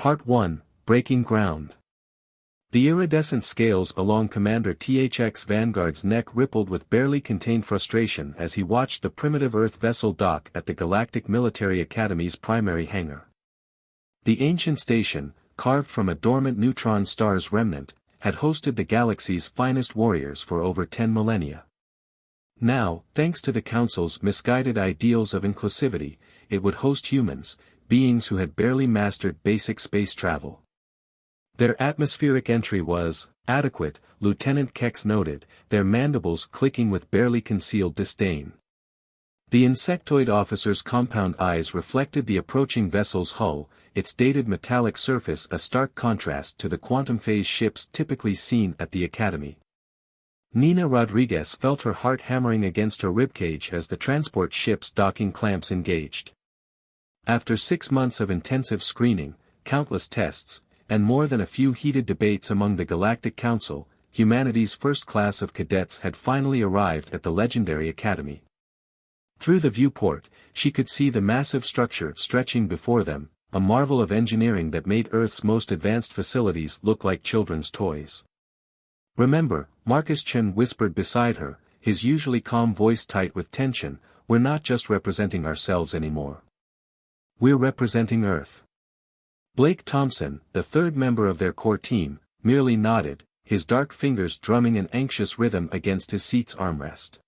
Part 1, Breaking Ground. The iridescent scales along Commander THX Vanguard's neck rippled with barely contained frustration as he watched the primitive Earth vessel dock at the Galactic Military Academy's primary hangar. The ancient station, carved from a dormant neutron star's remnant, had hosted the galaxy's finest warriors for over 10 millennia. Now, thanks to the Council's misguided ideals of inclusivity, it would host humans, beings who had barely mastered basic space travel. Their atmospheric entry was adequate, Lieutenant Kex noted, their mandibles clicking with barely concealed disdain. The insectoid officer's compound eyes reflected the approaching vessel's hull, its dated metallic surface a stark contrast to the quantum phase ships typically seen at the Academy. Nina Rodriguez felt her heart hammering against her ribcage as the transport ship's docking clamps engaged. After 6 months of intensive screening, countless tests, and more than a few heated debates among the Galactic Council, humanity's first class of cadets had finally arrived at the legendary Academy. Through the viewport, she could see the massive structure stretching before them, a marvel of engineering that made Earth's most advanced facilities look like children's toys. "Remember," Marcus Chen whispered beside her, his usually calm voice tight with tension, "we're not just representing ourselves anymore. We're representing Earth." Blake Thompson, the third member of their core team, merely nodded, his dark fingers drumming an anxious rhythm against his seat's armrest.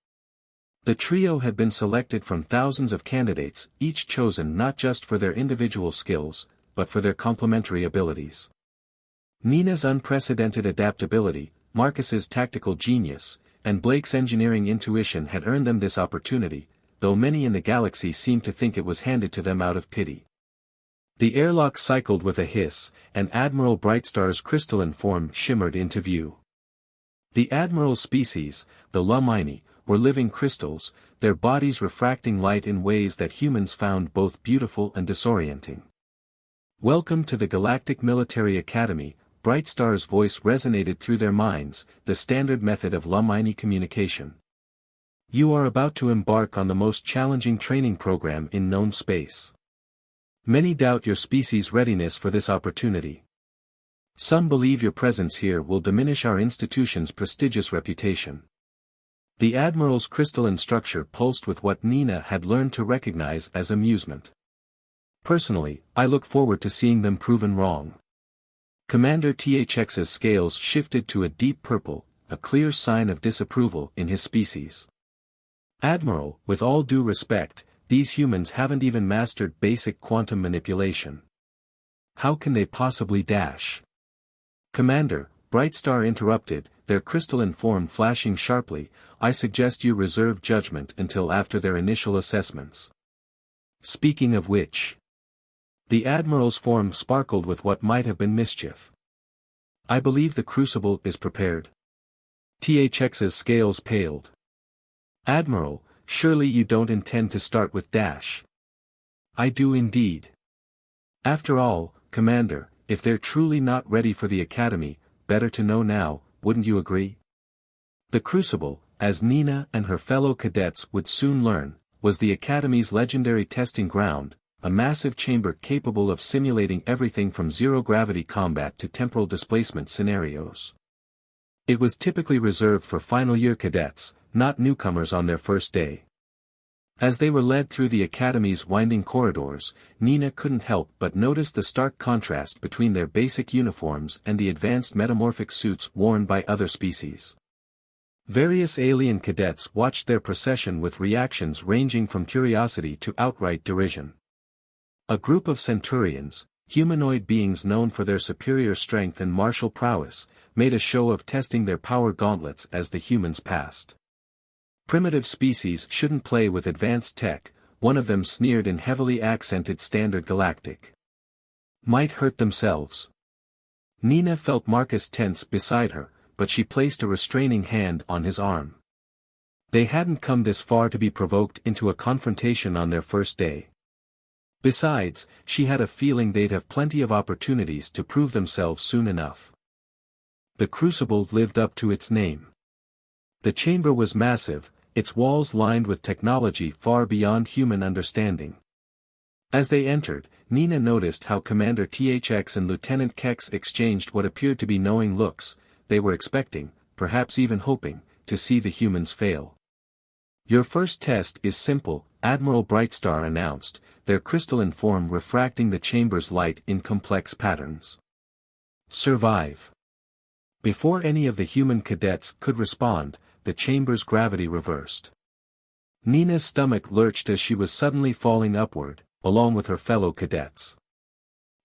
The trio had been selected from thousands of candidates, each chosen not just for their individual skills, but for their complementary abilities. Nina's unprecedented adaptability, Marcus's tactical genius, and Blake's engineering intuition had earned them this opportunity, though many in the galaxy seemed to think it was handed to them out of pity. The airlock cycled with a hiss, and Admiral Brightstar's crystalline form shimmered into view. The Admiral's species, the Lumini, were living crystals, their bodies refracting light in ways that humans found both beautiful and disorienting. "Welcome to the Galactic Military Academy," Brightstar's voice resonated through their minds, the standard method of Lumini communication. "You are about to embark on the most challenging training program in known space. Many doubt your species' readiness for this opportunity. Some believe your presence here will diminish our institution's prestigious reputation." The Admiral's crystalline structure pulsed with what Nina had learned to recognize as amusement. "Personally, I look forward to seeing them proven wrong." Commander THX's scales shifted to a deep purple, a clear sign of disapproval in his species. "Admiral, with all due respect, these humans haven't even mastered basic quantum manipulation. How can they possibly dash?" "Commander," Brightstar interrupted, their crystalline form flashing sharply, "I suggest you reserve judgment until after their initial assessments." "Speaking of which..." The Admiral's form sparkled with what might have been mischief. "I believe the crucible is prepared." THX's scales paled. "Admiral, surely you don't intend to start with dash." "I do indeed. After all, Commander, if they're truly not ready for the Academy, better to know now, wouldn't you agree?" The Crucible, as Nina and her fellow cadets would soon learn, was the Academy's legendary testing ground, a massive chamber capable of simulating everything from zero-gravity combat to temporal displacement scenarios. It was typically reserved for final-year cadets, not newcomers on their first day. As they were led through the Academy's winding corridors, Nina couldn't help but notice the stark contrast between their basic uniforms and the advanced metamorphic suits worn by other species. Various alien cadets watched their procession with reactions ranging from curiosity to outright derision. A group of Centurions, humanoid beings known for their superior strength and martial prowess, made a show of testing their power gauntlets as the humans passed. "Primitive species shouldn't play with advanced tech," one of them sneered in heavily accented Standard Galactic. "Might hurt themselves." Nina felt Marcus tense beside her, but she placed a restraining hand on his arm. They hadn't come this far to be provoked into a confrontation on their first day. Besides, she had a feeling they'd have plenty of opportunities to prove themselves soon enough. The Crucible lived up to its name. The chamber was massive, its walls lined with technology far beyond human understanding. As they entered, Nina noticed how Commander THX and Lieutenant Kex exchanged what appeared to be knowing looks. They were expecting, perhaps even hoping, to see the humans fail. "Your first test is simple," Admiral Brightstar announced, their crystalline form refracting the chamber's light in complex patterns. "Survive." Before any of the human cadets could respond, the chamber's gravity reversed. Nina's stomach lurched as she was suddenly falling upward, along with her fellow cadets.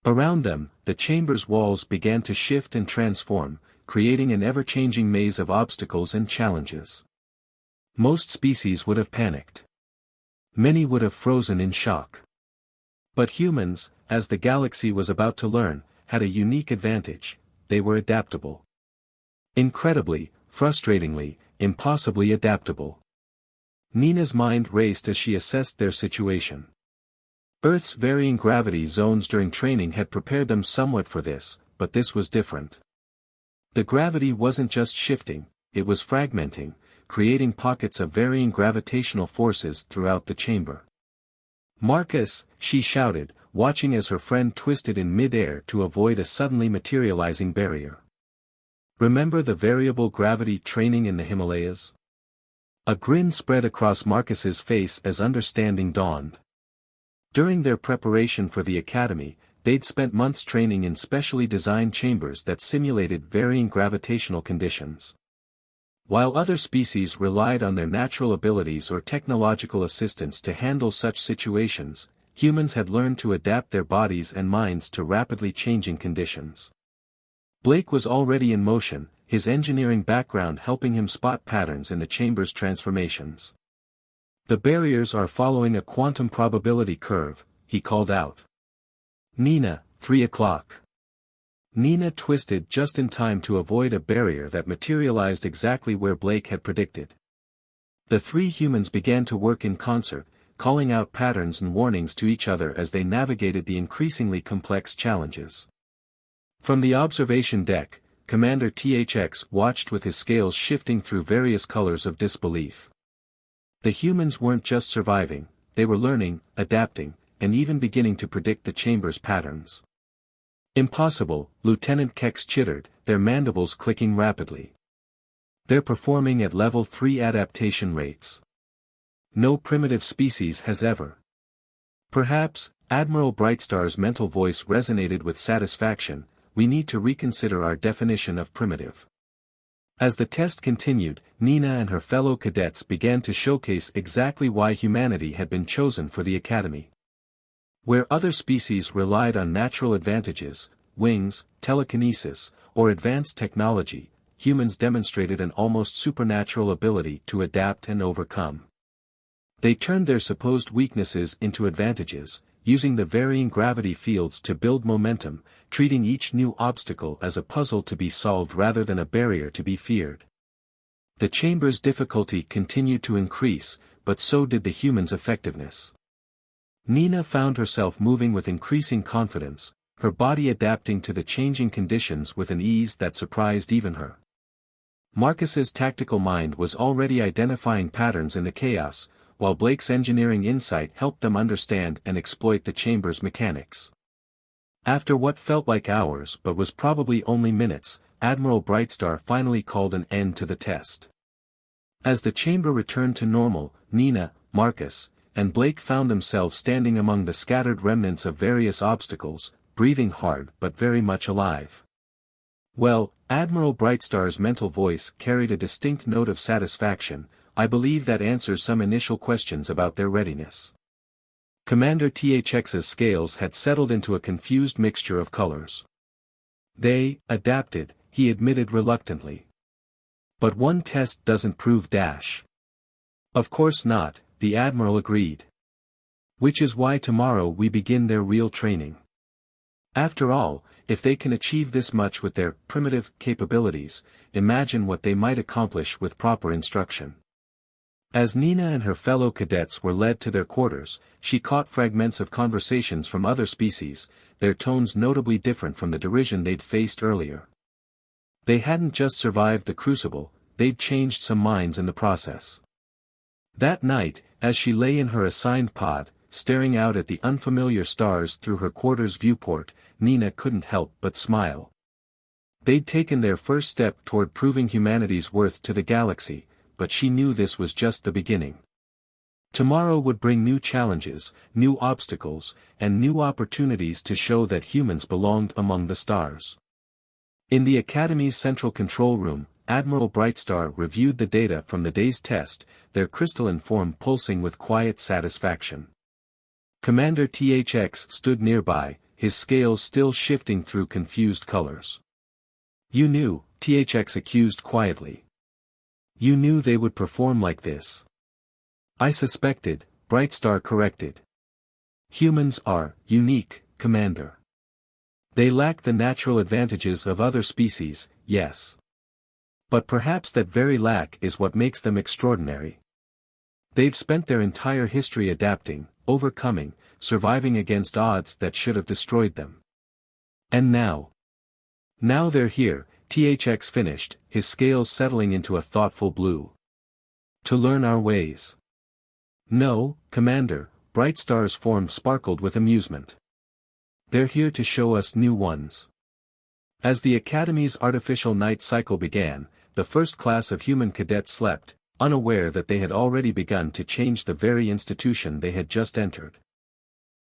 Around them, the chamber's walls began to shift and transform, creating an ever-changing maze of obstacles and challenges. Most species would have panicked. Many would have frozen in shock. But humans, as the galaxy was about to learn, had a unique advantage: they were adaptable. Incredibly, frustratingly, impossibly adaptable. Nina's mind raced as she assessed their situation. Earth's varying gravity zones during training had prepared them somewhat for this, but this was different. The gravity wasn't just shifting, it was fragmenting, creating pockets of varying gravitational forces throughout the chamber. "Marcus," she shouted, watching as her friend twisted in mid-air to avoid a suddenly materializing barrier. "Remember the variable gravity training in the Himalayas?" A grin spread across Marcus's face as understanding dawned. During their preparation for the academy, they'd spent months training in specially designed chambers that simulated varying gravitational conditions. While other species relied on their natural abilities or technological assistance to handle such situations, humans had learned to adapt their bodies and minds to rapidly changing conditions. Blake was already in motion, his engineering background helping him spot patterns in the chamber's transformations. "The barriers are following a quantum probability curve," he called out. "Nina, 3 o'clock." Nina twisted just in time to avoid a barrier that materialized exactly where Blake had predicted. The three humans began to work in concert, calling out patterns and warnings to each other as they navigated the increasingly complex challenges. From the observation deck, Commander THX watched with his scales shifting through various colors of disbelief. The humans weren't just surviving, they were learning, adapting, and even beginning to predict the chamber's patterns. "Impossible," Lieutenant Kex chittered, their mandibles clicking rapidly. "They're performing at level 3 adaptation rates. No primitive species has ever." "Perhaps," Admiral Brightstar's mental voice resonated with satisfaction, "we need to reconsider our definition of primitive." As the test continued, Nina and her fellow cadets began to showcase exactly why humanity had been chosen for the academy. Where other species relied on natural advantages, wings, telekinesis, or advanced technology, humans demonstrated an almost supernatural ability to adapt and overcome. They turned their supposed weaknesses into advantages, using the varying gravity fields to build momentum, treating each new obstacle as a puzzle to be solved rather than a barrier to be feared. The chamber's difficulty continued to increase, but so did the humans' effectiveness. Nina found herself moving with increasing confidence, her body adapting to the changing conditions with an ease that surprised even her. Marcus's tactical mind was already identifying patterns in the chaos, while Blake's engineering insight helped them understand and exploit the chamber's mechanics. After what felt like hours but was probably only minutes, Admiral Brightstar finally called an end to the test. As the chamber returned to normal, Nina, Marcus, and Blake found themselves standing among the scattered remnants of various obstacles, breathing hard but very much alive. "Well," Admiral Brightstar's mental voice carried a distinct note of satisfaction, "I believe that answers some initial questions about their readiness." Commander THX's scales had settled into a confused mixture of colors. "They adapted," he admitted reluctantly. "But one test doesn't prove dash." "Of course not," the Admiral agreed. "Which is why tomorrow we begin their real training. After all, if they can achieve this much with their primitive capabilities, imagine what they might accomplish with proper instruction." As Nina and her fellow cadets were led to their quarters, she caught fragments of conversations from other species, their tones notably different from the derision they'd faced earlier. They hadn't just survived the crucible, they'd changed some minds in the process. That night, as she lay in her assigned pod, staring out at the unfamiliar stars through her quarter's viewport, Nina couldn't help but smile. They'd taken their first step toward proving humanity's worth to the galaxy, but she knew this was just the beginning. Tomorrow would bring new challenges, new obstacles, and new opportunities to show that humans belonged among the stars. In the Academy's central control room, Admiral Brightstar reviewed the data from the day's test, their crystalline form pulsing with quiet satisfaction. Commander THX stood nearby, his scales still shifting through confused colors. "You knew," THX accused quietly. "You knew they would perform like this." "I suspected," Brightstar corrected. "Humans are unique, Commander. They lack the natural advantages of other species, yes. But perhaps that very lack is what makes them extraordinary. They've spent their entire history adapting, overcoming, surviving against odds that should have destroyed them. And now they're here," THX finished, his scales settling into a thoughtful blue. "To learn our ways." "No, Commander," Brightstar's form sparkled with amusement. "They're here to show us new ones." As the Academy's artificial night cycle began, the first class of human cadets slept, unaware that they had already begun to change the very institution they had just entered.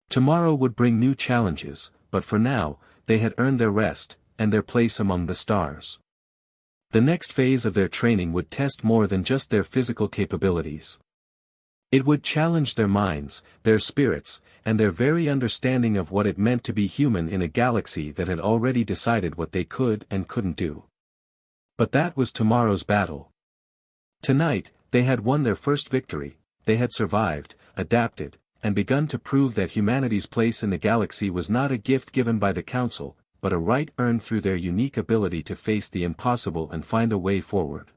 Tomorrow would bring new challenges, but for now, they had earned their rest, and their place among the stars. The next phase of their training would test more than just their physical capabilities. It would challenge their minds, their spirits, and their very understanding of what it meant to be human in a galaxy that had already decided what they could and couldn't do. But that was tomorrow's battle. Tonight, they had won their first victory, they had survived, adapted, and begun to prove that humanity's place in the galaxy was not a gift given by the Council, but a right earned through their unique ability to face the impossible and find a way forward.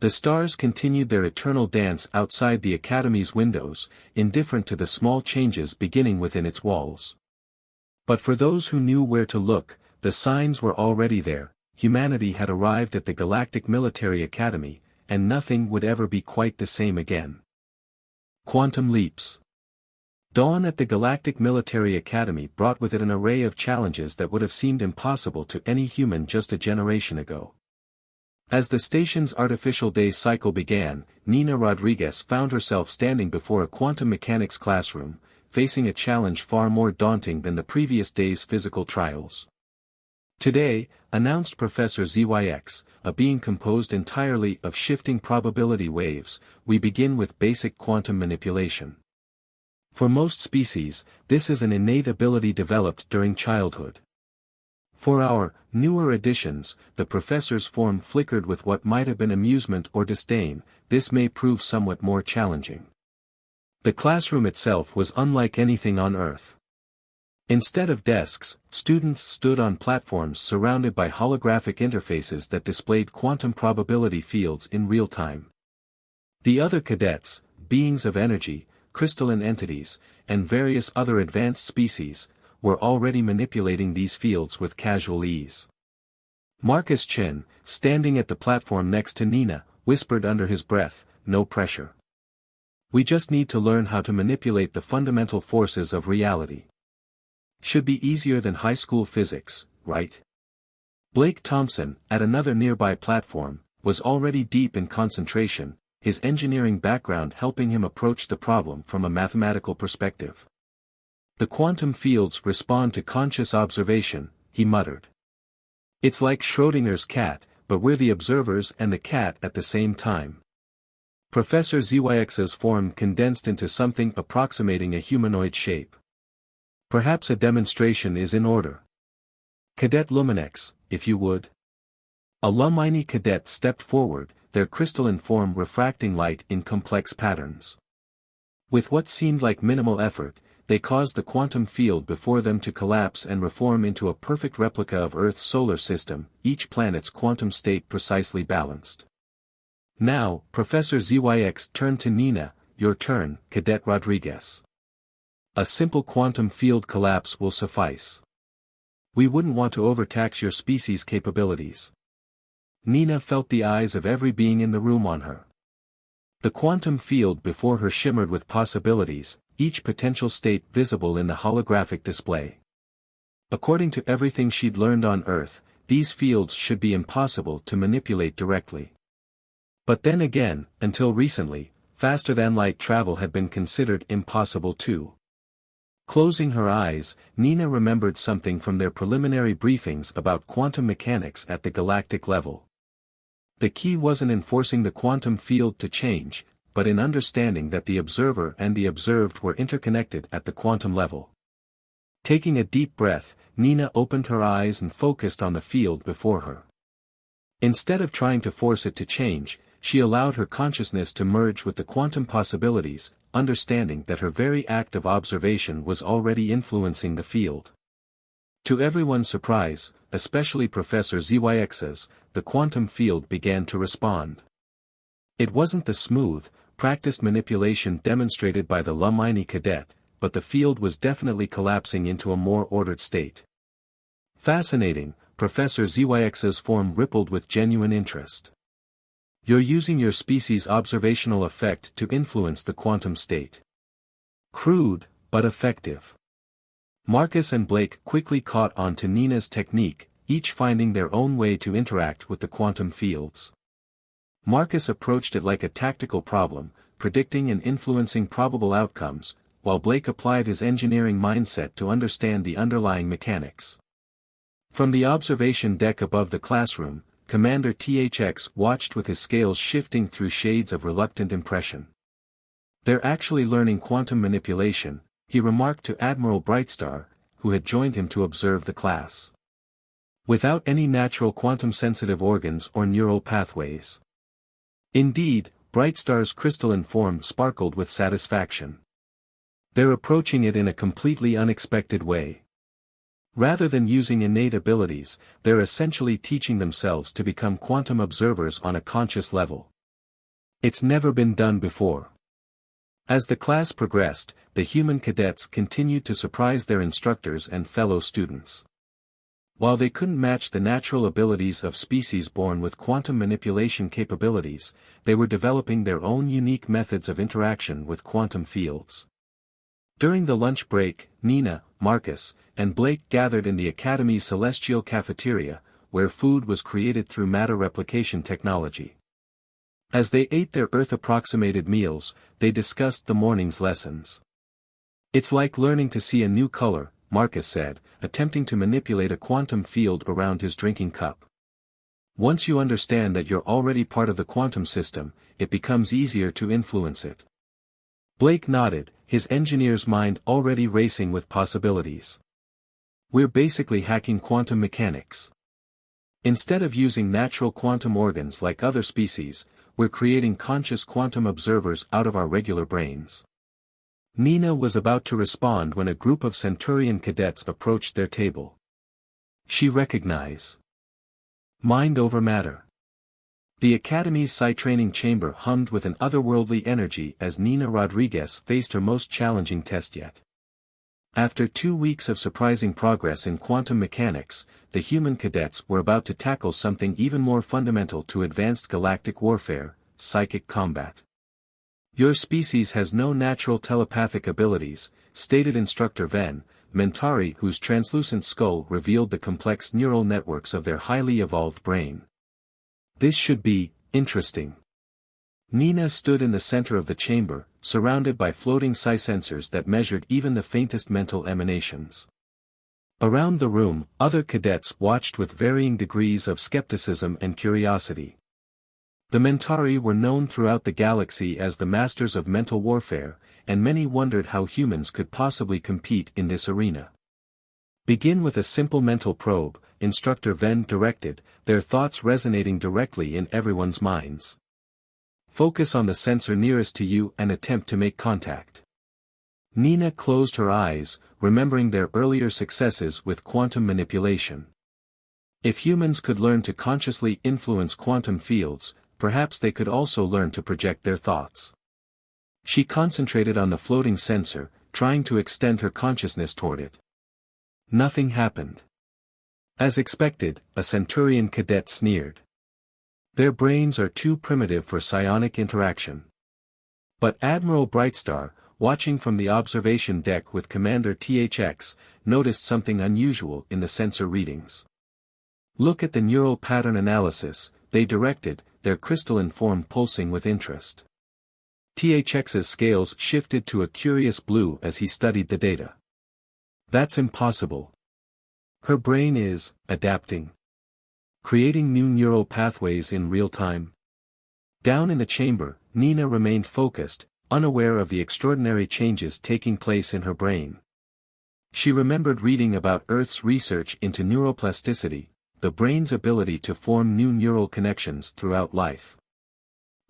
The stars continued their eternal dance outside the Academy's windows, indifferent to the small changes beginning within its walls. But for those who knew where to look, the signs were already there. Humanity had arrived at the Galactic Military Academy, and nothing would ever be quite the same again. Quantum leaps. Dawn at the Galactic Military Academy brought with it an array of challenges that would have seemed impossible to any human just a generation ago. As the station's artificial day cycle began, Nina Rodriguez found herself standing before a quantum mechanics classroom, facing a challenge far more daunting than the previous day's physical trials. "Today," announced Professor ZYX, a being composed entirely of shifting probability waves, "we begin with basic quantum manipulation. For most species, this is an innate ability developed during childhood. For our newer additions," the professor's form flickered with what might have been amusement or disdain, "this may prove somewhat more challenging." The classroom itself was unlike anything on Earth. Instead of desks, students stood on platforms surrounded by holographic interfaces that displayed quantum probability fields in real time. The other cadets, beings of energy, crystalline entities, and various other advanced species, were already manipulating these fields with casual ease. Marcus Chen, standing at the platform next to Nina, whispered under his breath, "No pressure. We just need to learn how to manipulate the fundamental forces of reality. Should be easier than high school physics, right?" Blake Thompson, at another nearby platform, was already deep in concentration, his engineering background helping him approach the problem from a mathematical perspective. "The quantum fields respond to conscious observation," he muttered. "It's like Schrödinger's cat, but we're the observers and the cat at the same time." Professor ZYX's form condensed into something approximating a humanoid shape. "Perhaps a demonstration is in order. Cadet Luminex, if you would." A Lumini cadet stepped forward, their crystalline form refracting light in complex patterns. With what seemed like minimal effort, they caused the quantum field before them to collapse and reform into a perfect replica of Earth's solar system, each planet's quantum state precisely balanced. "Now," Professor ZYX turned to Nina, "your turn, Cadet Rodriguez. A simple quantum field collapse will suffice. We wouldn't want to overtax your species' capabilities." Nina felt the eyes of every being in the room on her. The quantum field before her shimmered with possibilities, each potential state visible in the holographic display. According to everything she'd learned on Earth, these fields should be impossible to manipulate directly. But then again, until recently, faster-than-light travel had been considered impossible too. Closing her eyes, Nina remembered something from their preliminary briefings about quantum mechanics at the galactic level. The key wasn't in forcing the quantum field to change, but in understanding that the observer and the observed were interconnected at the quantum level. Taking a deep breath, Nina opened her eyes and focused on the field before her. Instead of trying to force it to change, she allowed her consciousness to merge with the quantum possibilities, understanding that her very act of observation was already influencing the field. To everyone's surprise, especially Professor Zyx's, the quantum field began to respond. It wasn't the smooth, practiced manipulation demonstrated by the Lumini cadet, but the field was definitely collapsing into a more ordered state. Fascinating, Professor Zyx's form rippled with genuine interest. You're using your species' observational effect to influence the quantum state. Crude, but effective. Marcus and Blake quickly caught on to Nina's technique, each finding their own way to interact with the quantum fields. Marcus approached it like a tactical problem, predicting and influencing probable outcomes, while Blake applied his engineering mindset to understand the underlying mechanics. From the observation deck above the classroom, Commander THX watched with his scales shifting through shades of reluctant impression. "They're actually learning quantum manipulation," he remarked to Admiral Brightstar, who had joined him to observe the class. "Without any natural quantum-sensitive organs or neural pathways." Indeed, Brightstar's crystalline form sparkled with satisfaction. "They're approaching it in a completely unexpected way. Rather than using innate abilities, they're essentially teaching themselves to become quantum observers on a conscious level. It's never been done before." As the class progressed, the human cadets continued to surprise their instructors and fellow students. While they couldn't match the natural abilities of species born with quantum manipulation capabilities, they were developing their own unique methods of interaction with quantum fields. During the lunch break, Nina, Marcus, and Blake gathered in the Academy's celestial cafeteria, where food was created through matter replication technology. As they ate their Earth-approximated meals, they discussed the morning's lessons. "It's like learning to see a new color," Marcus said, attempting to manipulate a quantum field around his drinking cup. "Once you understand that you're already part of the quantum system, it becomes easier to influence it." Blake nodded, his engineer's mind already racing with possibilities. "We're basically hacking quantum mechanics. Instead of using natural quantum organs like other species, we're creating conscious quantum observers out of our regular brains." Nina was about to respond when a group of Centurion cadets approached their table. She recognized mind over matter. The Academy's Psi-training chamber hummed with an otherworldly energy as Nina Rodriguez faced her most challenging test yet. After 2 weeks of surprising progress in quantum mechanics, the human cadets were about to tackle something even more fundamental to advanced galactic warfare: psychic combat. "Your species has no natural telepathic abilities," stated Instructor Ven, Mentari, whose translucent skull revealed the complex neural networks of their highly evolved brain. "This should be interesting." Nina stood in the center of the chamber, surrounded by floating psi sensors that measured even the faintest mental emanations. Around the room, other cadets watched with varying degrees of skepticism and curiosity. The Mentari were known throughout the galaxy as the masters of mental warfare, and many wondered how humans could possibly compete in this arena. "Begin with a simple mental probe," Instructor Ven directed, their thoughts resonating directly in everyone's minds. "Focus on the sensor nearest to you and attempt to make contact." Nina closed her eyes, remembering their earlier successes with quantum manipulation. If humans could learn to consciously influence quantum fields, perhaps they could also learn to project their thoughts. She concentrated on the floating sensor, trying to extend her consciousness toward it. Nothing happened. As expected, a Centurion cadet sneered. "Their brains are too primitive for psionic interaction." But Admiral Brightstar, watching from the observation deck with Commander THX, noticed something unusual in the sensor readings. "Look at the neural pattern analysis," they directed, their crystalline form pulsing with interest. THX's scales shifted to a curious blue as he studied the data. "That's impossible. Her brain is adapting. Creating new neural pathways in real time." Down in the chamber, Nina remained focused, unaware of the extraordinary changes taking place in her brain. She remembered reading about Earth's research into neuroplasticity, the brain's ability to form new neural connections throughout life.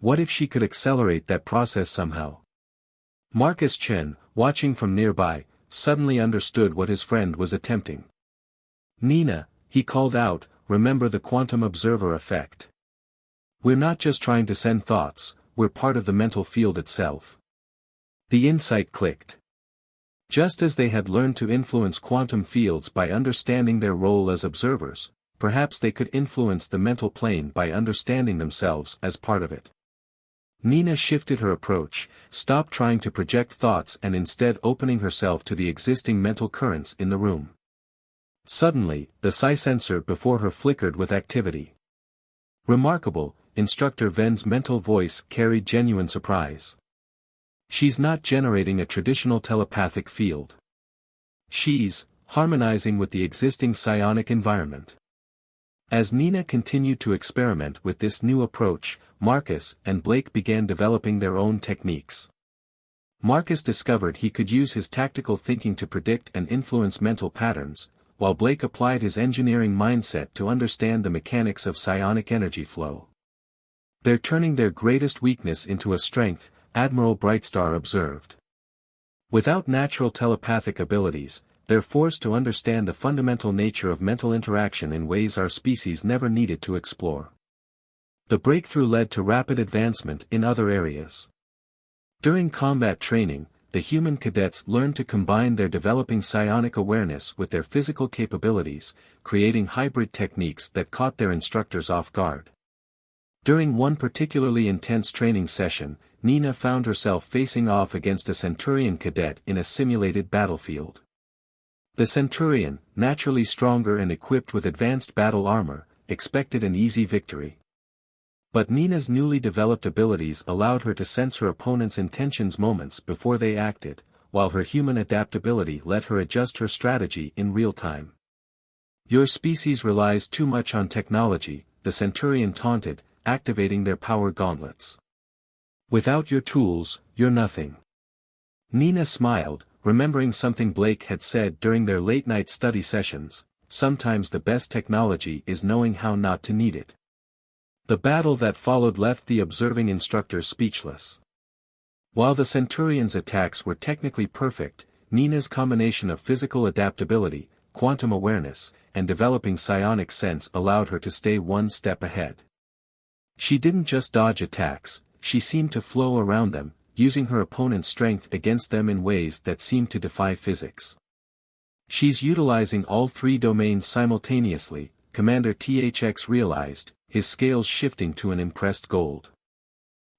What if she could accelerate that process somehow? Marcus Chen, watching from nearby, suddenly understood what his friend was attempting. "Nina," he called out, "remember the quantum observer effect. We're not just trying to send thoughts, we're part of the mental field itself." The insight clicked. Just as they had learned to influence quantum fields by understanding their role as observers, perhaps they could influence the mental plane by understanding themselves as part of it. Nina shifted her approach, stopped trying to project thoughts and instead opening herself to the existing mental currents in the room. Suddenly, the psi sensor before her flickered with activity. "Remarkable," Instructor Ven's mental voice carried genuine surprise. "She's not generating a traditional telepathic field. She's harmonizing with the existing psionic environment." As Nina continued to experiment with this new approach, Marcus and Blake began developing their own techniques. Marcus discovered he could use his tactical thinking to predict and influence mental patterns, while Blake applied his engineering mindset to understand the mechanics of psionic energy flow. "They're turning their greatest weakness into a strength," Admiral Brightstar observed. "Without natural telepathic abilities, they're forced to understand the fundamental nature of mental interaction in ways our species never needed to explore." The breakthrough led to rapid advancement in other areas. During combat training, the human cadets learned to combine their developing psionic awareness with their physical capabilities, creating hybrid techniques that caught their instructors off guard. During one particularly intense training session, Nina found herself facing off against a Centurion cadet in a simulated battlefield. The Centurion, naturally stronger and equipped with advanced battle armor, expected an easy victory. But Nina's newly developed abilities allowed her to sense her opponent's intentions moments before they acted, while her human adaptability let her adjust her strategy in real time. "Your species relies too much on technology," the Centurion taunted, activating their power gauntlets. "Without your tools, you're nothing." Nina smiled, remembering something Blake had said during their late-night study sessions: "Sometimes the best technology is knowing how not to need it." The battle that followed left the observing instructor speechless. While the Centurion's attacks were technically perfect, Nina's combination of physical adaptability, quantum awareness, and developing psionic sense allowed her to stay one step ahead. She didn't just dodge attacks, she seemed to flow around them, using her opponent's strength against them in ways that seemed to defy physics. "She's utilizing all three domains simultaneously," Commander THX realized, his scales shifting to an impressed gold.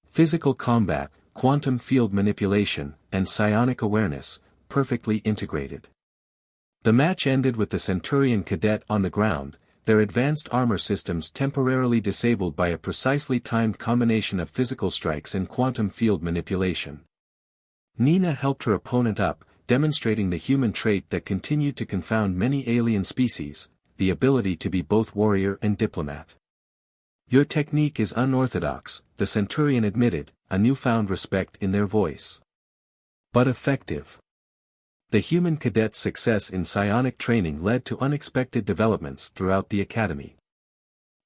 Physical combat, quantum field manipulation, and psionic awareness, perfectly integrated. The match ended with the Centurion cadet on the ground, their advanced armor systems temporarily disabled by a precisely timed combination of physical strikes and quantum field manipulation. Nina helped her opponent up, demonstrating the human trait that continued to confound many alien species: the ability to be both warrior and diplomat. "Your technique is unorthodox," the Centurion admitted, a newfound respect in their voice. "But effective." The human cadet's success in psionic training led to unexpected developments throughout the academy.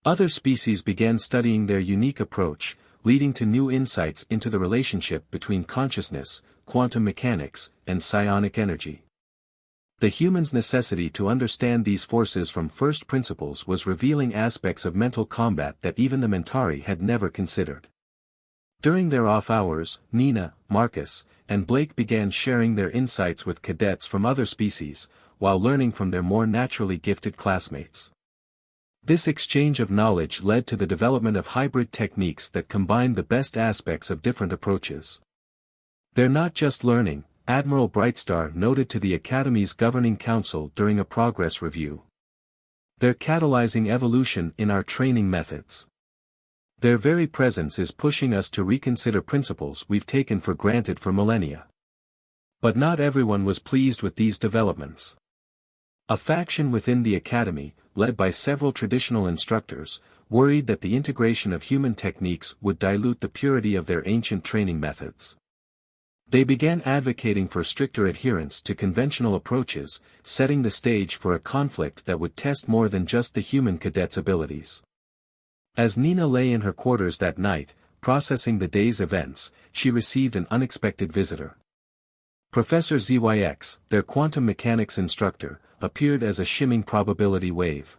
Other species began studying their unique approach, leading to new insights into the relationship between consciousness, quantum mechanics, and psionic energy. The human's necessity to understand these forces from first principles was revealing aspects of mental combat that even the Mentari had never considered. During their off hours, Nina, Marcus, and Blake began sharing their insights with cadets from other species, while learning from their more naturally gifted classmates. This exchange of knowledge led to the development of hybrid techniques that combined the best aspects of different approaches. They're not just learning, Admiral Brightstar noted to the Academy's governing council during a progress review. They're catalyzing evolution in our training methods. Their very presence is pushing us to reconsider principles we've taken for granted for millennia. But not everyone was pleased with these developments. A faction within the Academy, led by several traditional instructors, worried that the integration of human techniques would dilute the purity of their ancient training methods. They began advocating for stricter adherence to conventional approaches, setting the stage for a conflict that would test more than just the human cadets' abilities. As Nina lay in her quarters that night, processing the day's events, she received an unexpected visitor. Professor ZYX, their quantum mechanics instructor, appeared as a shimming probability wave.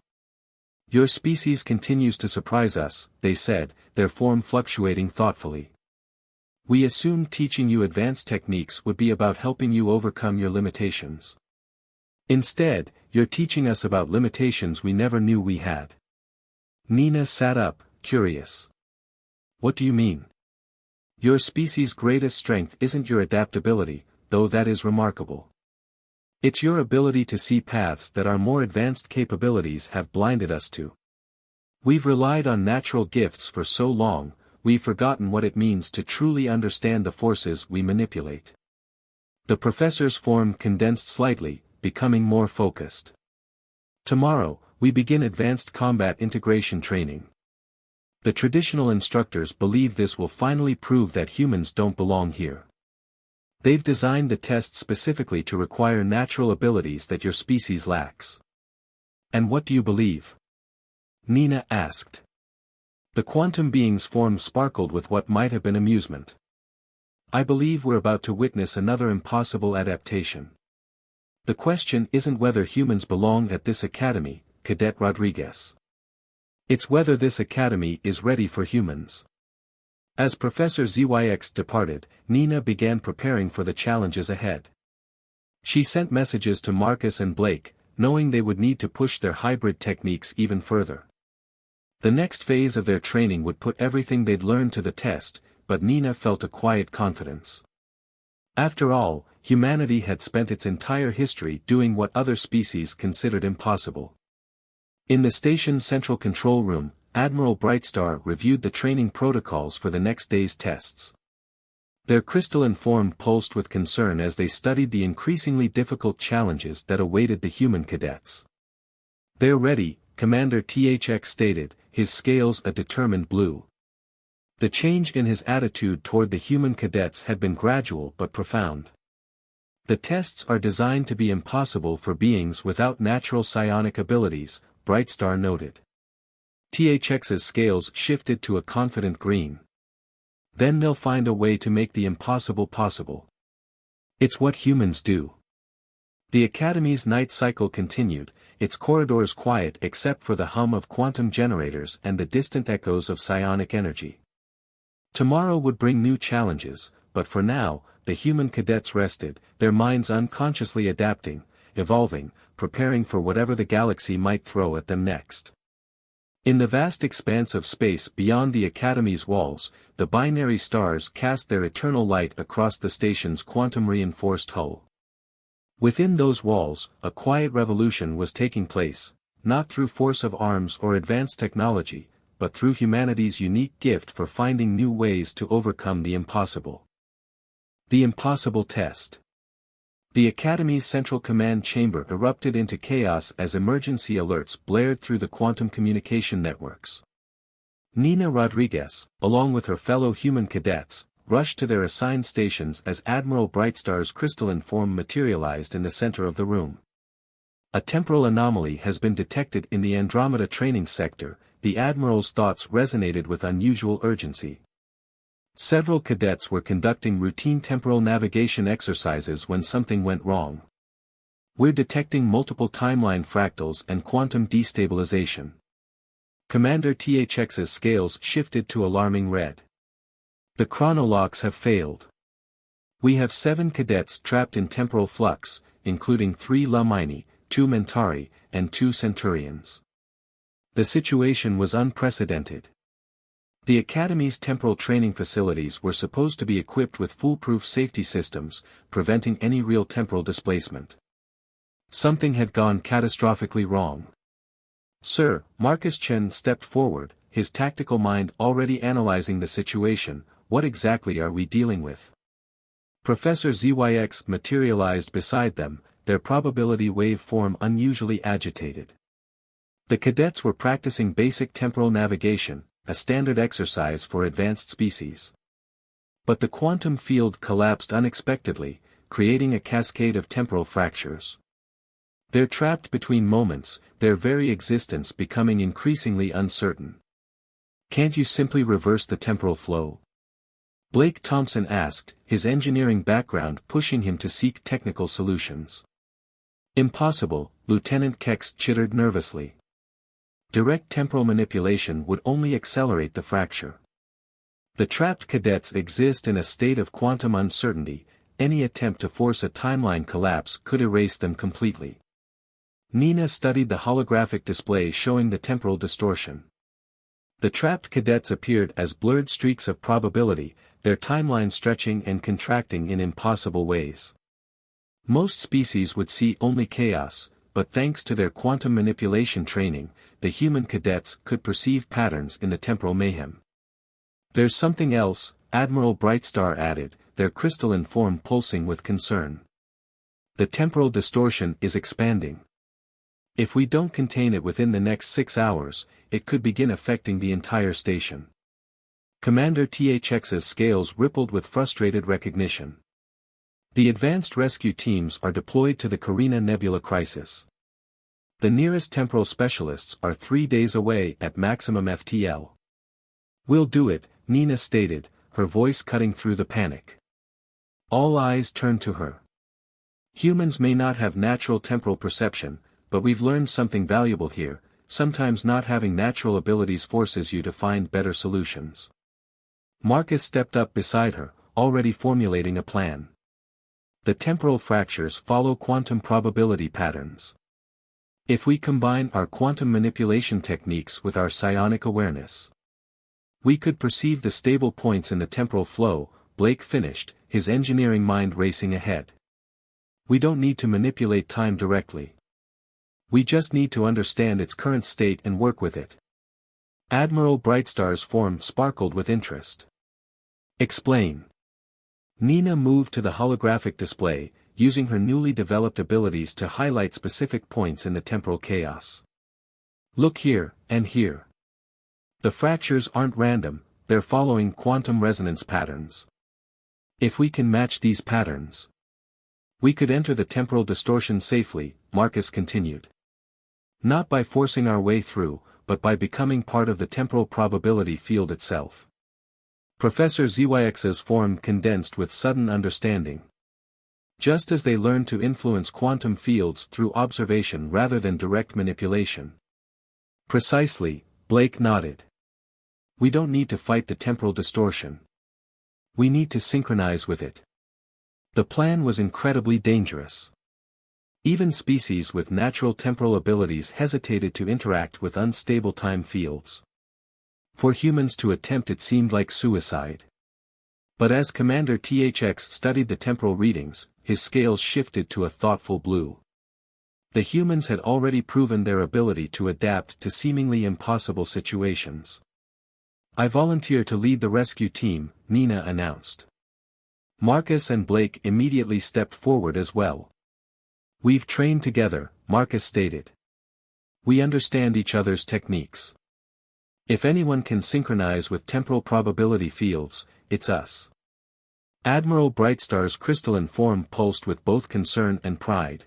"Your species continues to surprise us," they said, their form fluctuating thoughtfully. "We assumed teaching you advanced techniques would be about helping you overcome your limitations. Instead, you're teaching us about limitations we never knew we had." Nina sat up, curious. "What do you mean? Your species' greatest strength isn't your adaptability, though that is remarkable. It's your ability to see paths that our more advanced capabilities have blinded us to. We've relied on natural gifts for so long, we've forgotten what it means to truly understand the forces we manipulate." The professor's form condensed slightly, becoming more focused. "Tomorrow, we begin advanced combat integration training. The traditional instructors believe this will finally prove that humans don't belong here. They've designed the test specifically to require natural abilities that your species lacks." "And what do you believe?" Nina asked. The quantum being's form sparkled with what might have been amusement. "I believe we're about to witness another impossible adaptation. The question isn't whether humans belong at this academy, Cadet Rodriguez. It's whether this academy is ready for humans." As Professor ZYX departed, Nina began preparing for the challenges ahead. She sent messages to Marcus and Blake, knowing they would need to push their hybrid techniques even further. The next phase of their training would put everything they'd learned to the test, but Nina felt a quiet confidence. After all, humanity had spent its entire history doing what other species considered impossible. In the station's central control room, Admiral Brightstar reviewed the training protocols for the next day's tests. Their crystalline form pulsed with concern as they studied the increasingly difficult challenges that awaited the human cadets. "They're ready," Commander THX stated, his scales a determined blue. The change in his attitude toward the human cadets had been gradual but profound. "The tests are designed to be impossible for beings without natural psionic abilities," Brightstar noted. THX's scales shifted to a confident green. "Then they'll find a way to make the impossible possible. It's what humans do." The Academy's night cycle continued, its corridors quiet except for the hum of quantum generators and the distant echoes of psionic energy. Tomorrow would bring new challenges, but for now, the human cadets rested, their minds unconsciously adapting, evolving, preparing for whatever the galaxy might throw at them next. In the vast expanse of space beyond the Academy's walls, the binary stars cast their eternal light across the station's quantum-reinforced hull. Within those walls, a quiet revolution was taking place, not through force of arms or advanced technology, but through humanity's unique gift for finding new ways to overcome the impossible. The impossible test. The Academy's central command chamber erupted into chaos as emergency alerts blared through the quantum communication networks. Nina Rodriguez, along with her fellow human cadets, rushed to their assigned stations as Admiral Brightstar's crystalline form materialized in the center of the room. "A temporal anomaly has been detected in the Andromeda training sector," the Admiral's thoughts resonated with unusual urgency. Several cadets were conducting routine temporal navigation exercises when something went wrong. "We're detecting multiple timeline fractals and quantum destabilization." Commander THX's scales shifted to alarming red. "The chronolocks have failed. We have 7 cadets trapped in temporal flux, including 3 Lamini, 2 Mentari, and 2 Centurions. The situation was unprecedented." The Academy's temporal training facilities were supposed to be equipped with foolproof safety systems, preventing any real temporal displacement. Something had gone catastrophically wrong. "Sir," Marcus Chen stepped forward, his tactical mind already analyzing the situation, "what exactly are we dealing with?" Professor ZYX materialized beside them, their probability wave form unusually agitated. The cadets were practicing basic temporal navigation, a standard exercise for advanced species. But the quantum field collapsed unexpectedly, creating a cascade of temporal fractures. They're trapped between moments, their very existence becoming increasingly uncertain. "Can't you simply reverse the temporal flow?" Blake Thompson asked, his engineering background pushing him to seek technical solutions. "Impossible," Lieutenant Kex chittered nervously. "Direct temporal manipulation would only accelerate the fracture. The trapped cadets exist in a state of quantum uncertainty, any attempt to force a timeline collapse could erase them completely." Nina studied the holographic display showing the temporal distortion. The trapped cadets appeared as blurred streaks of probability, their timeline stretching and contracting in impossible ways. Most species would see only chaos, but thanks to their quantum manipulation training, the human cadets could perceive patterns in the temporal mayhem. "There's something else," Admiral Brightstar added, their crystalline form pulsing with concern. "The temporal distortion is expanding. If we don't contain it within the next 6 hours, it could begin affecting the entire station." Commander THX's scales rippled with frustrated recognition. "The advanced rescue teams are deployed to the Carina Nebula crisis. The nearest temporal specialists are 3 days away at maximum FTL. "We'll do it," Nina stated, her voice cutting through the panic. All eyes turned to her. "Humans may not have natural temporal perception, but we've learned something valuable here. Sometimes not having natural abilities forces you to find better solutions." Marcus stepped up beside her, already formulating a plan. "The temporal fractures follow quantum probability patterns. If we combine our quantum manipulation techniques with our psionic awareness, we could perceive the stable points in the temporal flow," Blake finished, his engineering mind racing ahead. "We don't need to manipulate time directly. We just need to understand its current state and work with it." Admiral Brightstar's form sparkled with interest. "Explain." Nina moved to the holographic display, using her newly developed abilities to highlight specific points in the temporal chaos. "Look here, and here. The fractures aren't random, they're following quantum resonance patterns. If we can match these patterns, we could enter the temporal distortion safely," Marcus continued. "Not by forcing our way through, but by becoming part of the temporal probability field itself." Professor ZYX's form condensed with sudden understanding. "Just as they learned to influence quantum fields through observation rather than direct manipulation." "Precisely," Blake nodded. "We don't need to fight the temporal distortion. We need to synchronize with it." The plan was incredibly dangerous. Even species with natural temporal abilities hesitated to interact with unstable time fields. For humans to attempt it seemed like suicide. But as Commander THX studied the temporal readings, his scales shifted to a thoughtful blue. The humans had already proven their ability to adapt to seemingly impossible situations. "I volunteer to lead the rescue team," Nina announced. Marcus and Blake immediately stepped forward as well. "We've trained together," Marcus stated. "We understand each other's techniques. If anyone can synchronize with temporal probability fields, it's us." Admiral Brightstar's crystalline form pulsed with both concern and pride.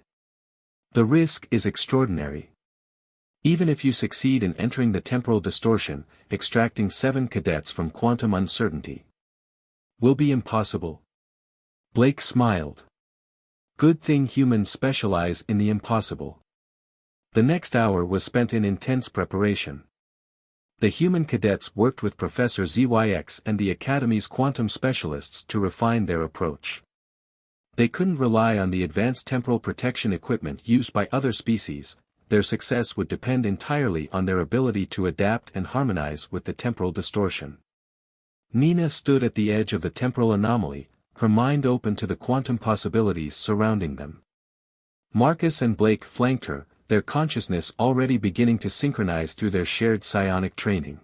"The risk is extraordinary. Even if you succeed in entering the temporal distortion, extracting 7 cadets from quantum uncertainty will be impossible." Blake smiled. "Good thing humans specialize in the impossible." The next hour was spent in intense preparation. The human cadets worked with Professor ZYX and the Academy's quantum specialists to refine their approach. They couldn't rely on the advanced temporal protection equipment used by other species. Their success would depend entirely on their ability to adapt and harmonize with the temporal distortion. Nina stood at the edge of the temporal anomaly, her mind open to the quantum possibilities surrounding them. Marcus and Blake flanked her, their consciousness already beginning to synchronize through their shared psionic training.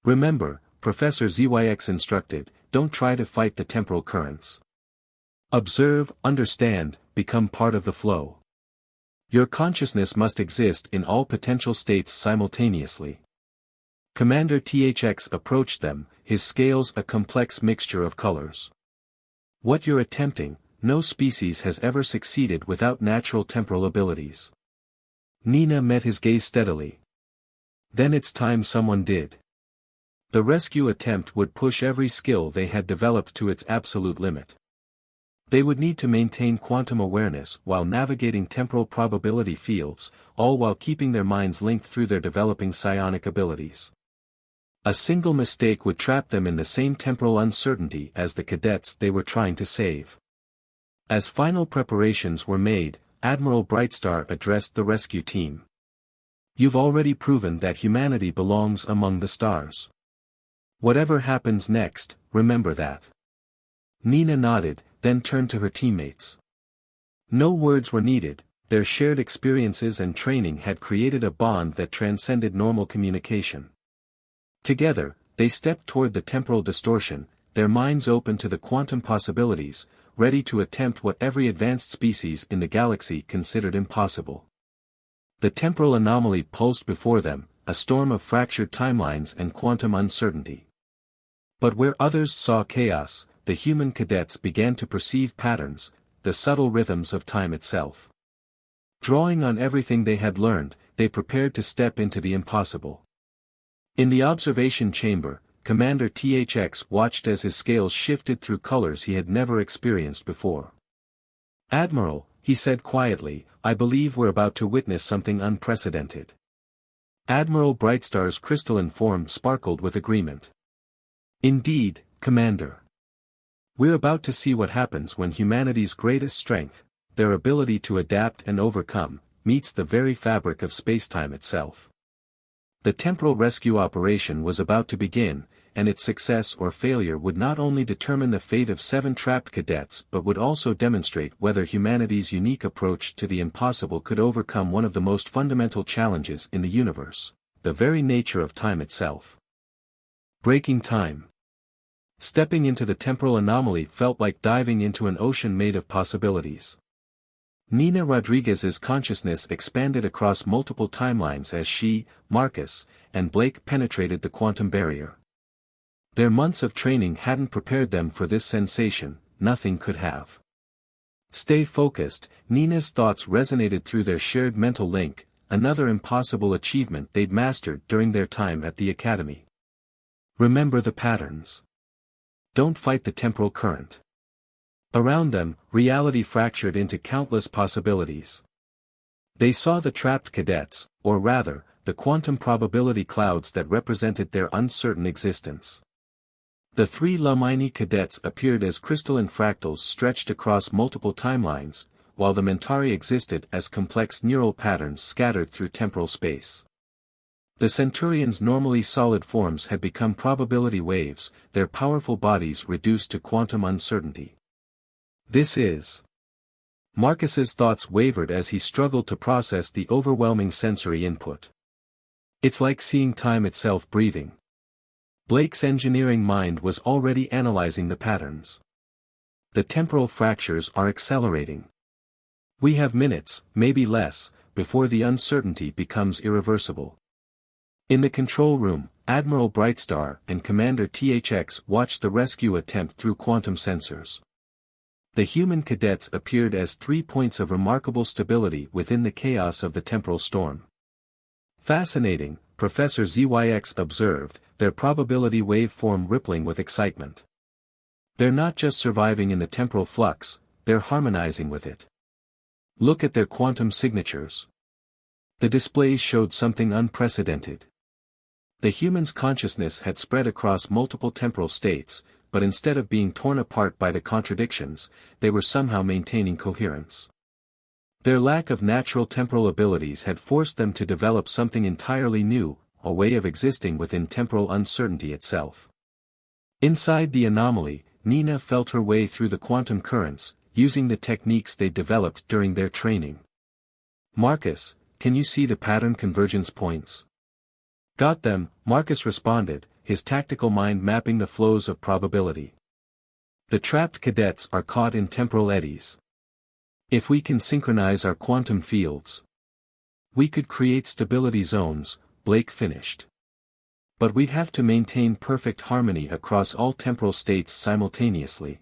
Remember, Professor ZYX instructed, don't try to fight the temporal currents. Observe, understand, become part of the flow. Your consciousness must exist in all potential states simultaneously. Commander THX approached them, his scales a complex mixture of colors. What you're attempting, no species has ever succeeded without natural temporal abilities. Nina met his gaze steadily. Then it's time someone did. The rescue attempt would push every skill they had developed to its absolute limit. They would need to maintain quantum awareness while navigating temporal probability fields, all while keeping their minds linked through their developing psionic abilities. A single mistake would trap them in the same temporal uncertainty as the cadets they were trying to save. As final preparations were made, Admiral Brightstar addressed the rescue team. You've already proven that humanity belongs among the stars. Whatever happens next, remember that. Nina nodded, then turned to her teammates. No words were needed, their shared experiences and training had created a bond that transcended normal communication. Together, they stepped toward the temporal distortion, their minds open to the quantum possibilities, ready to attempt what every advanced species in the galaxy considered impossible. The temporal anomaly pulsed before them, a storm of fractured timelines and quantum uncertainty. But where others saw chaos, the human cadets began to perceive patterns, the subtle rhythms of time itself. Drawing on everything they had learned, they prepared to step into the impossible. In the observation chamber, Commander THX watched as his scales shifted through colors he had never experienced before. "Admiral," he said quietly, "I believe we're about to witness something unprecedented." Admiral Brightstar's crystalline form sparkled with agreement. "Indeed, Commander. We're about to see what happens when humanity's greatest strength, their ability to adapt and overcome, meets the very fabric of spacetime itself." The temporal rescue operation was about to begin, and its success or failure would not only determine the fate of 7 trapped cadets but would also demonstrate whether humanity's unique approach to the impossible could overcome one of the most fundamental challenges in the universe, the very nature of time itself. Breaking time. Stepping into the temporal anomaly felt like diving into an ocean made of possibilities. Nina Rodriguez's consciousness expanded across multiple timelines as she, Marcus, and Blake penetrated the quantum barrier. Their months of training hadn't prepared them for this sensation, nothing could have. Stay focused, Nina's thoughts resonated through their shared mental link, another impossible achievement they'd mastered during their time at the Academy. Remember the patterns. Don't fight the temporal current. Around them, reality fractured into countless possibilities. They saw the trapped cadets, or rather, the quantum probability clouds that represented their uncertain existence. The 3 Lamini cadets appeared as crystalline fractals stretched across multiple timelines, while the Mentari existed as complex neural patterns scattered through temporal space. The Centurions' normally solid forms had become probability waves, their powerful bodies reduced to quantum uncertainty. This is. Marcus's thoughts wavered as he struggled to process the overwhelming sensory input. It's like seeing time itself breathing. Blake's engineering mind was already analyzing the patterns. The temporal fractures are accelerating. We have minutes, maybe less, before the uncertainty becomes irreversible. In the control room, Admiral Brightstar and Commander THX watched the rescue attempt through quantum sensors. The human cadets appeared as 3 points of remarkable stability within the chaos of the temporal storm. "Fascinating," Professor ZYX observed, their probability waveform rippling with excitement. "They're not just surviving in the temporal flux, they're harmonizing with it. Look at their quantum signatures." The displays showed something unprecedented. The human's consciousness had spread across multiple temporal states, but instead of being torn apart by the contradictions, they were somehow maintaining coherence. Their lack of natural temporal abilities had forced them to develop something entirely new, a way of existing within temporal uncertainty itself. Inside the anomaly, Nina felt her way through the quantum currents, using the techniques they developed during their training. "Marcus, can you see the pattern convergence points?" "Got them," Marcus responded, his tactical mind mapping the flows of probability. "The trapped cadets are caught in temporal eddies. If we can synchronize our quantum fields, we could create stability zones," Blake finished. "But we'd have to maintain perfect harmony across all temporal states simultaneously.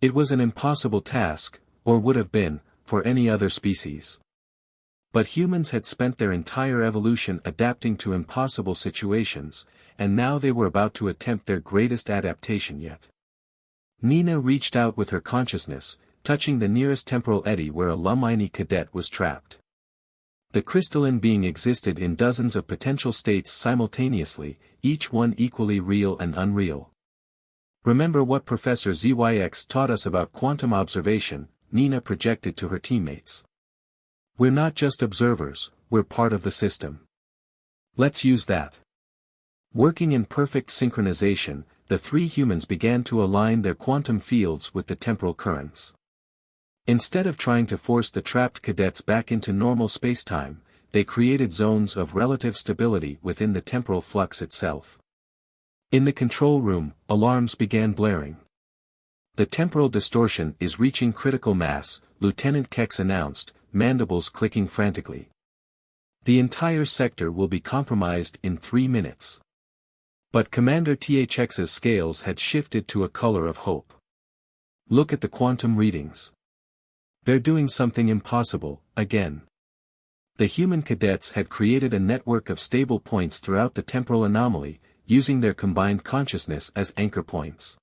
It was an impossible task, or would have been, for any other species. But humans had spent their entire evolution adapting to impossible situations, and now they were about to attempt their greatest adaptation yet." Nina reached out with her consciousness, touching the nearest temporal eddy where a Lumini cadet was trapped. The crystalline being existed in dozens of potential states simultaneously, each one equally real and unreal. "Remember what Professor ZYX taught us about quantum observation," Nina projected to her teammates. "We're not just observers, we're part of the system. Let's use that." Working in perfect synchronization, the three humans began to align their quantum fields with the temporal currents. Instead of trying to force the trapped cadets back into normal spacetime, they created zones of relative stability within the temporal flux itself. In the control room, alarms began blaring. "The temporal distortion is reaching critical mass," Lieutenant Kex announced, mandibles clicking frantically. "The entire sector will be compromised in 3 minutes." But Commander THX's scales had shifted to a color of hope. "Look at the quantum readings. They're doing something impossible, again." The human cadets had created a network of stable points throughout the temporal anomaly, using their combined consciousness as anchor points.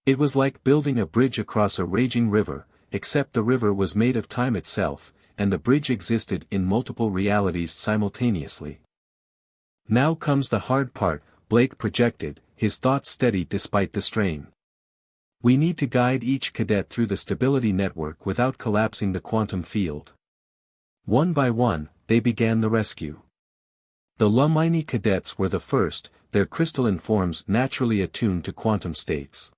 It was like building a bridge across a raging river, except the river was made of time itself, and the bridge existed in multiple realities simultaneously. "Now comes the hard part," Blake projected, his thoughts steady despite the strain. "We need to guide each cadet through the stability network without collapsing the quantum field." One by one, they began the rescue. The Lumini cadets were the first, their crystalline forms naturally attuned to quantum states.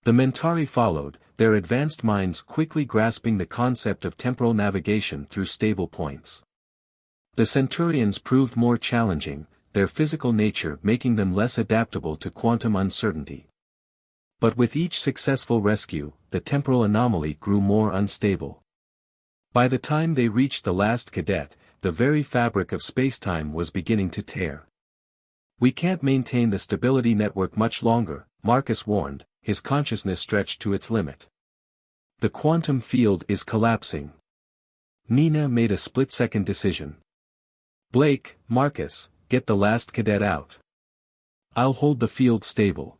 The Mentari followed, their advanced minds quickly grasping the concept of temporal navigation through stable points. The Centurions proved more challenging, their physical nature making them less adaptable to quantum uncertainty. But with each successful rescue, the temporal anomaly grew more unstable. By the time they reached the last cadet, the very fabric of spacetime was beginning to tear. "We can't maintain the stability network much longer," Marcus warned, his consciousness stretched to its limit. "The quantum field is collapsing." Nina made a split-second decision. "Blake, Marcus, get the last cadet out. I'll hold the field stable."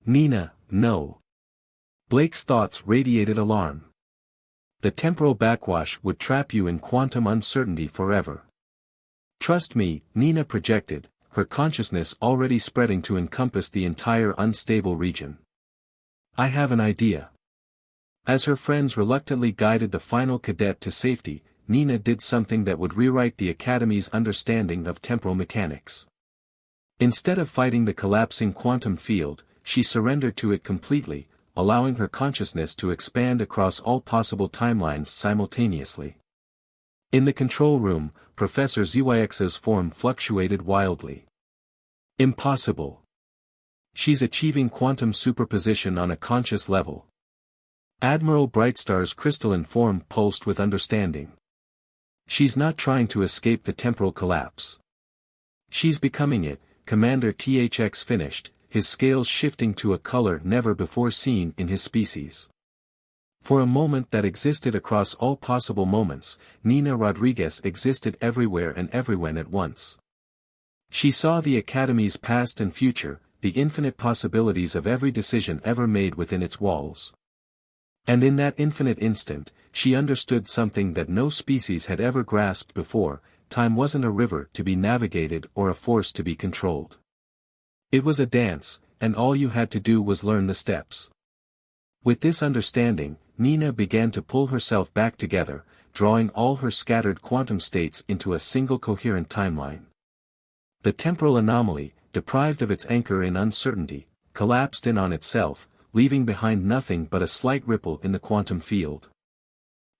"Nina, no." Blake's thoughts radiated alarm. "The temporal backwash would trap you in quantum uncertainty forever." "Trust me," Nina projected, her consciousness already spreading to encompass the entire unstable region. "I have an idea." As her friends reluctantly guided the final cadet to safety, Nina did something that would rewrite the Academy's understanding of temporal mechanics. Instead of fighting the collapsing quantum field, she surrendered to it completely, allowing her consciousness to expand across all possible timelines simultaneously. In the control room, Professor ZYX's form fluctuated wildly. "Impossible. She's achieving quantum superposition on a conscious level." Admiral Brightstar's crystalline form pulsed with understanding. "She's not trying to escape the temporal collapse. She's becoming it," Commander THX finished, his scales shifting to a color never before seen in his species. For a moment that existed across all possible moments, Nina Rodriguez existed everywhere and everywhen at once. She saw the Academy's past and future, the infinite possibilities of every decision ever made within its walls. And in that infinite instant, she understood something that no species had ever grasped before: time wasn't a river to be navigated or a force to be controlled. It was a dance, and all you had to do was learn the steps. With this understanding, Nina began to pull herself back together, drawing all her scattered quantum states into a single coherent timeline. The temporal anomaly, deprived of its anchor in uncertainty, collapsed in on itself, leaving behind nothing but a slight ripple in the quantum field.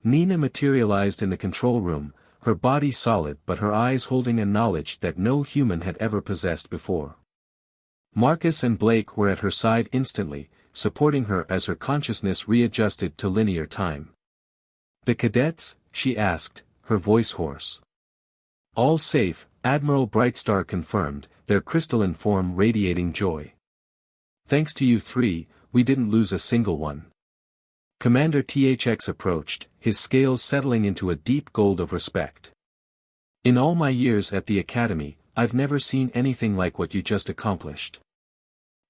Nina materialized in the control room, her body solid but her eyes holding a knowledge that no human had ever possessed before. Marcus and Blake were at her side instantly, supporting her as her consciousness readjusted to linear time. "The cadets?" she asked, her voice hoarse. "All safe," Admiral Brightstar confirmed, their crystalline form radiating joy. "Thanks to you three, we didn't lose a single one." Commander THX approached, his scales settling into a deep gold of respect. "In all my years at the Academy, I've never seen anything like what you just accomplished.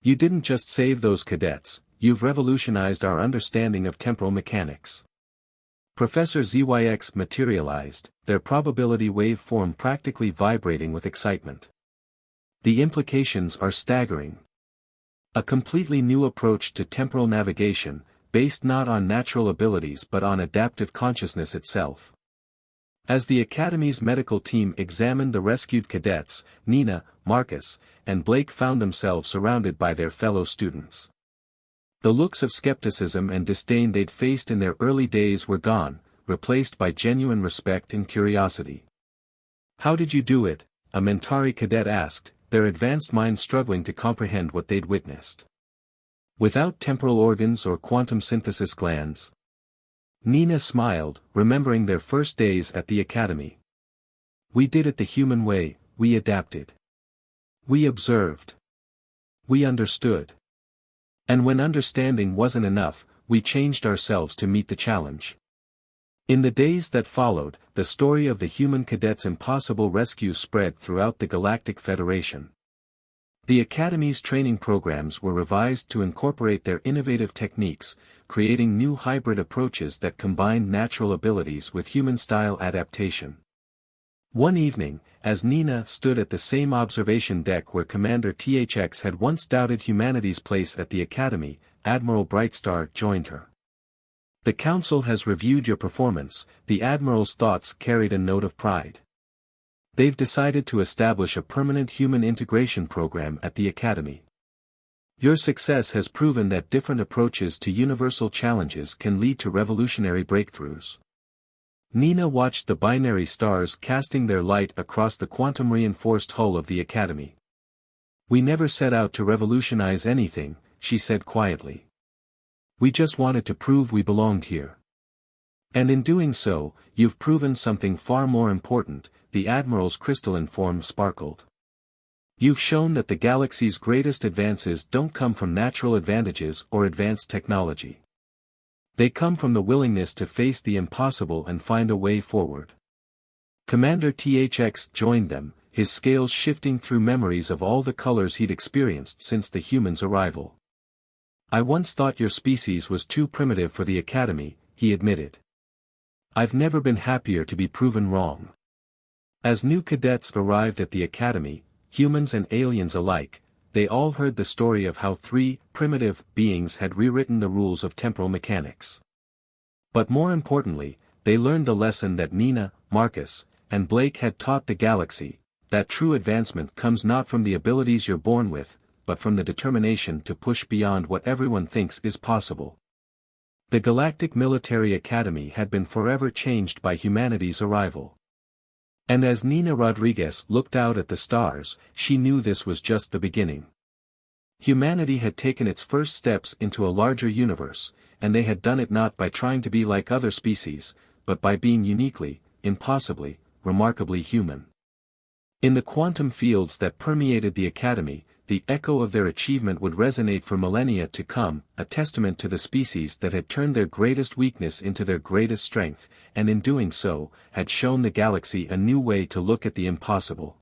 You didn't just save those cadets, you've revolutionized our understanding of temporal mechanics." Professor ZYX materialized, their probability wave form practically vibrating with excitement. "The implications are staggering. A completely new approach to temporal navigation, based not on natural abilities but on adaptive consciousness itself." As the Academy's medical team examined the rescued cadets, Nina, Marcus, and Blake found themselves surrounded by their fellow students. The looks of skepticism and disdain they'd faced in their early days were gone, replaced by genuine respect and curiosity. "How did you do it?" a Mentari cadet asked, their advanced minds struggling to comprehend what they'd witnessed. "Without temporal organs or quantum synthesis glands?" Nina smiled, remembering their first days at the Academy. "We did it the human way, we adapted. We observed. We understood. And when understanding wasn't enough, we changed ourselves to meet the challenge." In the days that followed, the story of the human cadets' impossible rescue spread throughout the Galactic Federation. The Academy's training programs were revised to incorporate their innovative techniques, creating new hybrid approaches that combined natural abilities with human-style adaptation. One evening, as Nina stood at the same observation deck where Commander THX had once doubted humanity's place at the Academy, Admiral Brightstar joined her. "The Council has reviewed your performance," the Admiral's thoughts carried a note of pride. "They've decided to establish a permanent human integration program at the Academy. Your success has proven that different approaches to universal challenges can lead to revolutionary breakthroughs." Nina watched the binary stars casting their light across the quantum-reinforced hull of the Academy. "We never set out to revolutionize anything," she said quietly. "We just wanted to prove we belonged here. And in doing so, you've proven something far more important," the Admiral's crystalline form sparkled. "You've shown that the galaxy's greatest advances don't come from natural advantages or advanced technology. They come from the willingness to face the impossible and find a way forward." Commander THX joined them, his scales shifting through memories of all the colors he'd experienced since the humans' arrival. "I once thought your species was too primitive for the Academy," he admitted. "I've never been happier to be proven wrong." As new cadets arrived at the Academy, humans and aliens alike, they all heard the story of how three primitive beings had rewritten the rules of temporal mechanics. But more importantly, they learned the lesson that Nina, Marcus, and Blake had taught the galaxy, that true advancement comes not from the abilities you're born with, but from the determination to push beyond what everyone thinks is possible. The Galactic Military Academy had been forever changed by humanity's arrival. And as Nina Rodriguez looked out at the stars, she knew this was just the beginning. Humanity had taken its first steps into a larger universe, and they had done it not by trying to be like other species, but by being uniquely, impossibly, remarkably human. In the quantum fields that permeated the Academy, the echo of their achievement would resonate for millennia to come, a testament to the species that had turned their greatest weakness into their greatest strength, and in doing so, had shown the galaxy a new way to look at the impossible.